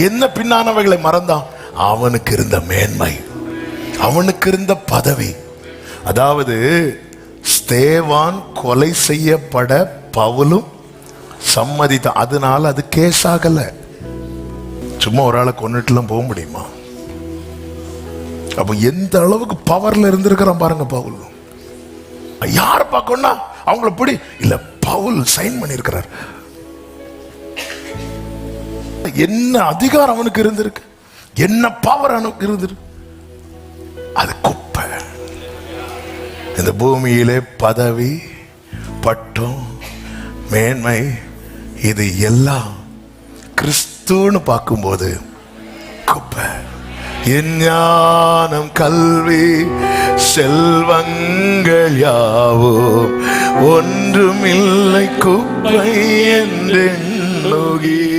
என்ன பின்னானவைகளை மறந்தான்? அவனுக்கு இருந்த மேன்மை, அவனுக்கு இருந்த பதவி. அதாவது ஸ்தேவான் கொலை செய்யப்பட பவுலும் சம்மதித்தான். அதனால அது கேஸ் ஆகல. சும்மா ஒரு ஆளை கொன்னுட்டுலாம் போக முடியுமா? அப்ப எந்த அளவுக்கு பவர்ல இருந்திருக்கிறான் பாருங்க பவுல். யார பார்க்கணும்னா அவங்கள பிடி இல்ல, பவுல் சைன் பண்ணிருக்கிறார். என்ன அதிகாரம் அவனுக்கு இருந்திருக்கு, என்ன பவர் அவனுக்கு இருந்திருக்கு. அது குப்பை. இந்த பூமியிலே பதவி, பட்டம், மேன்மை, இது எல்லாம் கிறிஸ்துன்னு பார்க்கும்போது குப்பை. ஞானம், கல்வி, செல்வங்கள் யாவும் ஒன்றுமில்லை குப்பை என்றெண்ணுகிறேன்.